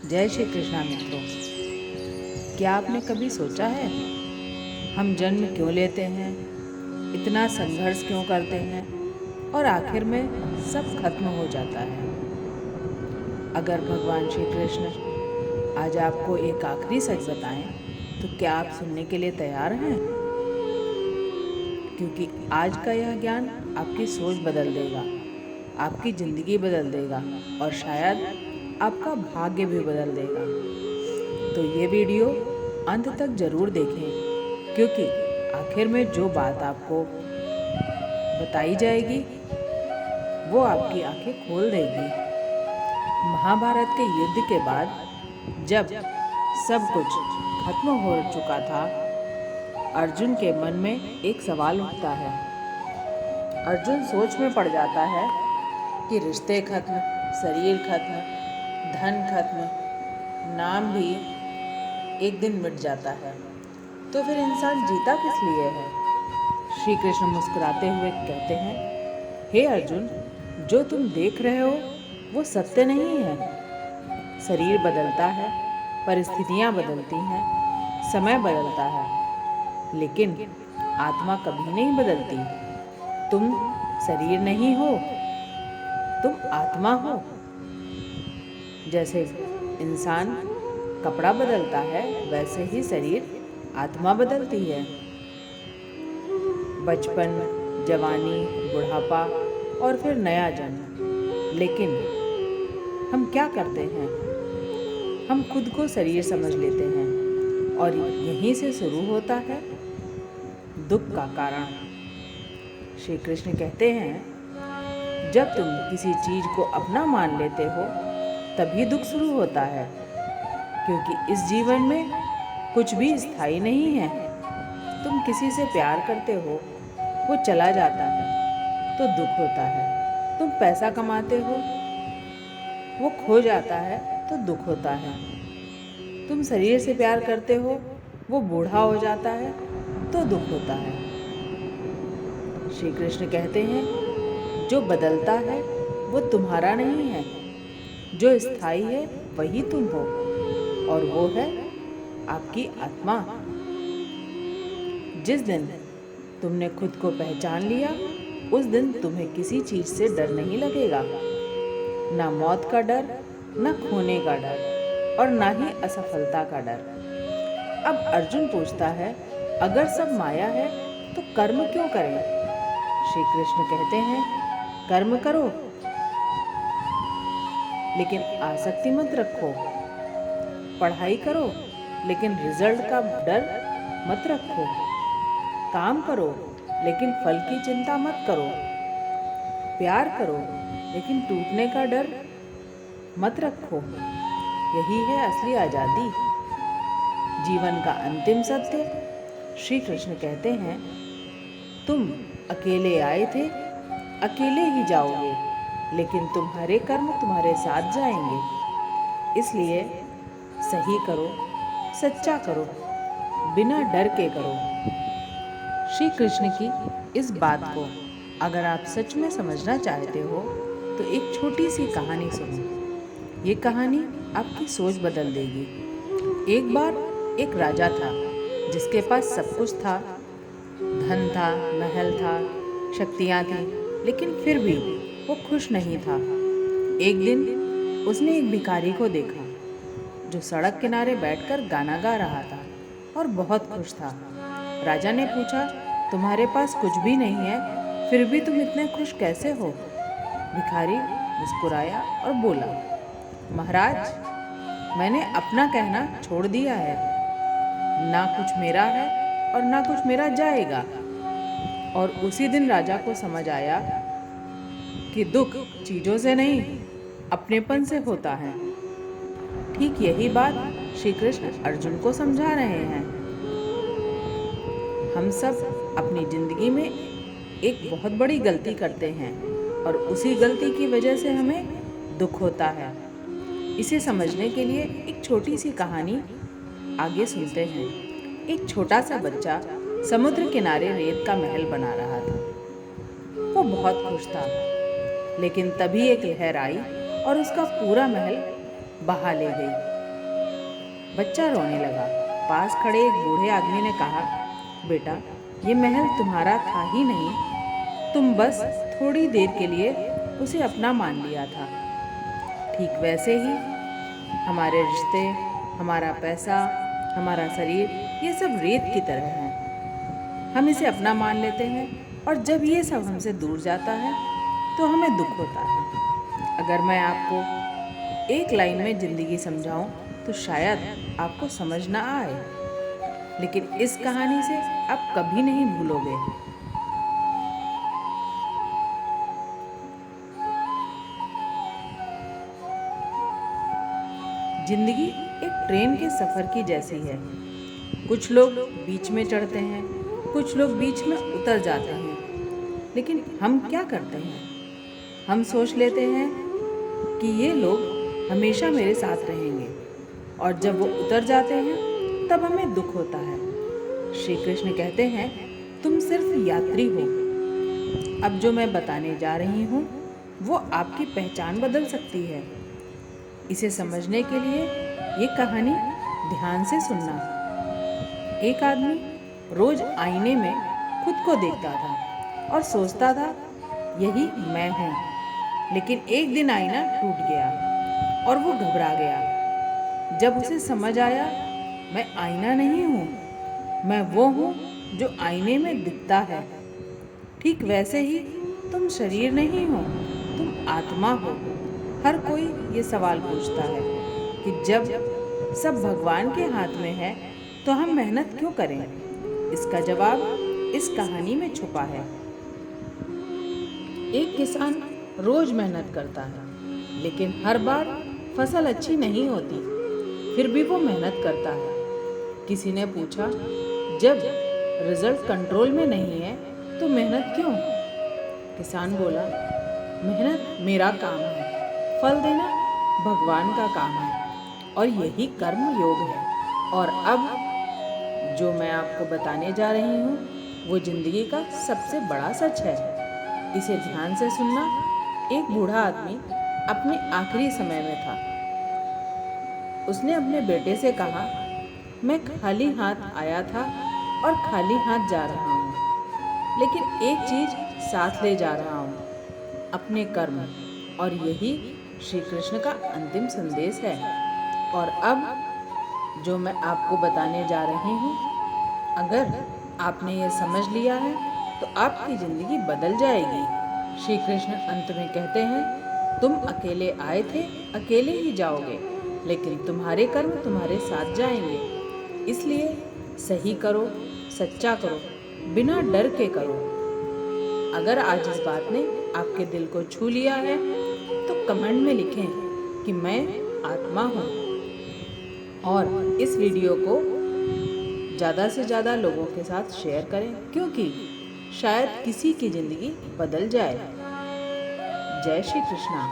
जय श्री कृष्णा मित्रों। क्या आपने कभी सोचा है हम जन्म क्यों लेते हैं, इतना संघर्ष क्यों करते हैं और आखिर में सब खत्म हो जाता है। अगर भगवान श्री कृष्ण आज आपको एक आखिरी सच बताएं तो क्या आप सुनने के लिए तैयार हैं? क्योंकि आज का यह ज्ञान आपकी सोच बदल देगा, आपकी ज़िंदगी बदल देगा और शायद आपका भाग्य भी बदल देगा। तो ये वीडियो अंत तक ज़रूर देखें, क्योंकि आखिर में जो बात आपको बताई जाएगी वो आपकी आंखें खोल देगी। महाभारत के युद्ध के बाद जब सब कुछ खत्म हो चुका था, अर्जुन के मन में एक सवाल उठता है। अर्जुन सोच में पड़ जाता है कि रिश्ते खत्म, शरीर खत्म, धन खत्म, नाम भी एक दिन मिट जाता है, तो फिर इंसान जीता किस लिए है? श्री कृष्ण मुस्कुराते हुए कहते हैं, हे अर्जुन, जो तुम देख रहे हो वो सत्य नहीं है। शरीर बदलता है, परिस्थितियाँ बदलती हैं, समय बदलता है, लेकिन आत्मा कभी नहीं बदलती। तुम शरीर नहीं हो, तुम आत्मा हो। जैसे इंसान कपड़ा बदलता है, वैसे ही शरीर आत्मा बदलती है। बचपन, जवानी, बुढ़ापा और फिर नया जन्म। लेकिन हम क्या करते हैं? हम खुद को शरीर समझ लेते हैं और यहीं से शुरू होता है दुख का कारण। श्री कृष्ण कहते हैं, जब तुम किसी चीज़ को अपना मान लेते हो तभी दुख शुरू होता है, क्योंकि इस जीवन में कुछ भी स्थायी नहीं है। तुम किसी से प्यार करते हो, वो चला जाता है तो दुख होता है। तुम पैसा कमाते हो, वो खो जाता है तो दुख होता है। तुम शरीर से प्यार करते हो, वो बूढ़ा हो जाता है तो दुख होता है। श्री कृष्ण कहते हैं, जो बदलता है वो तुम्हारा नहीं है, जो स्थायी है वही तुम हो, और वो है आपकी आत्मा। जिस दिन तुमने खुद को पहचान लिया, उस दिन तुम्हें किसी चीज़ से डर नहीं लगेगा। ना मौत का डर, ना खोने का डर और ना ही असफलता का डर। अब अर्जुन पूछता है, अगर सब माया है तो कर्म क्यों करें? श्री कृष्ण कहते हैं, कर्म करो, लेकिन आसक्ति मत रखो। पढ़ाई करो, लेकिन रिजल्ट का डर मत रखो। काम करो, लेकिन फल की चिंता मत करो। प्यार करो, लेकिन टूटने का डर मत रखो। यही है असली आज़ादी, जीवन का अंतिम सत्य। श्री कृष्ण कहते हैं, तुम अकेले आए थे, अकेले ही जाओगे, लेकिन तुम्हारे कर्म तुम्हारे साथ जाएंगे। इसलिए सही करो, सच्चा करो, बिना डर के करो। श्री कृष्ण की इस बात को अगर आप सच में समझना चाहते हो तो एक छोटी सी कहानी सुनो। ये कहानी आपकी सोच बदल देगी। एक बार एक राजा था जिसके पास सब कुछ था, धन था, महल था, शक्तियाँ थीं, लेकिन फिर भी वो खुश नहीं था। एक दिन उसने एक भिखारी को देखा जो सड़क किनारे बैठकर गाना गा रहा था और बहुत खुश था। राजा ने पूछा, तुम्हारे पास कुछ भी नहीं है, फिर भी तुम इतने खुश कैसे हो? भिखारी मुस्कुराया और बोला, महाराज, मैंने अपना कहना छोड़ दिया है। ना कुछ मेरा है और ना कुछ मेरा जाएगा। और उसी दिन राजा को समझ आया कि दुख चीज़ों से नहीं, अपनेपन से होता है। ठीक यही बात श्री कृष्ण अर्जुन को समझा रहे हैं। हम सब अपनी ज़िंदगी में एक बहुत बड़ी गलती करते हैं और उसी गलती की वजह से हमें दुख होता है। इसे समझने के लिए एक छोटी सी कहानी आगे सुनते हैं। एक छोटा सा बच्चा समुद्र किनारे रेत का महल बना रहा था। वो बहुत खुश था, लेकिन तभी एक लहर आई और उसका पूरा महल बहा ले गई। बच्चा रोने लगा। पास खड़े एक बूढ़े आदमी ने कहा, बेटा, ये महल तुम्हारा था ही नहीं, तुम बस थोड़ी देर के लिए उसे अपना मान लिया था। ठीक वैसे ही हमारे रिश्ते, हमारा पैसा, हमारा शरीर, ये सब रेत की तरह हैं। हम इसे अपना मान लेते हैं और जब ये सब हमसे दूर जाता है तो हमें दुख होता है। अगर मैं आपको एक लाइन में ज़िंदगी समझाऊं तो शायद आपको समझ ना आए, लेकिन इस कहानी से आप कभी नहीं भूलोगे। जिंदगी एक ट्रेन के सफ़र की जैसी है। कुछ लोग बीच में चढ़ते हैं, कुछ लोग बीच में उतर जाते हैं, लेकिन हम क्या करते हैं? हम सोच लेते हैं कि ये लोग हमेशा मेरे साथ रहेंगे, और जब वो उतर जाते हैं तब हमें दुख होता है। श्री कृष्ण कहते हैं, तुम सिर्फ यात्री हो। अब जो मैं बताने जा रही हूँ वो आपकी पहचान बदल सकती है। इसे समझने के लिए ये कहानी ध्यान से सुनना। एक आदमी रोज आईने में खुद को देखता था और सोचता था, यही मैं हूँ। लेकिन एक दिन आईना टूट गया और वो घबरा गया। जब उसे समझ आया, मैं आईना नहीं हूँ, मैं वो हूँ जो आईने में दिखता है। ठीक वैसे ही तुम शरीर नहीं हो, तुम आत्मा हो। हर कोई ये सवाल पूछता है कि जब सब भगवान के हाथ में है तो हम मेहनत क्यों करें? इसका जवाब इस कहानी में छुपा है। एक किसान रोज मेहनत करता है, लेकिन हर बार फसल अच्छी नहीं होती। फिर भी वो मेहनत करता है। किसी ने पूछा, जब रिजल्ट कंट्रोल में नहीं है तो मेहनत क्यों? किसान बोला, मेहनत मेरा काम है, फल देना भगवान का काम है, और यही कर्म योग है। और अब जो मैं आपको बताने जा रही हूँ वो जिंदगी का सबसे बड़ा सच है। इसे ध्यान से सुनना। एक बूढ़ा आदमी अपने आखिरी समय में था। उसने अपने बेटे से कहा, मैं खाली हाथ आया था और खाली हाथ जा रहा हूँ, लेकिन एक चीज़ साथ ले जा रहा हूँ, अपने कर्म। और यही श्री कृष्ण का अंतिम संदेश है। और अब जो मैं आपको बताने जा रही हूँ, अगर आपने ये समझ लिया है तो आपकी ज़िंदगी बदल जाएगी। श्री कृष्ण अंत में कहते हैं, तुम अकेले आए थे, अकेले ही जाओगे, लेकिन तुम्हारे कर्म तुम्हारे साथ जाएंगे। इसलिए सही करो, सच्चा करो, बिना डर के करो। अगर आज इस बात ने आपके दिल को छू लिया है तो कमेंट में लिखें कि मैं आत्मा हूँ, और इस वीडियो को ज़्यादा से ज़्यादा लोगों के साथ शेयर करें, क्योंकि शायद किसी की ज़िंदगी बदल जाए। जय श्री कृष्णा।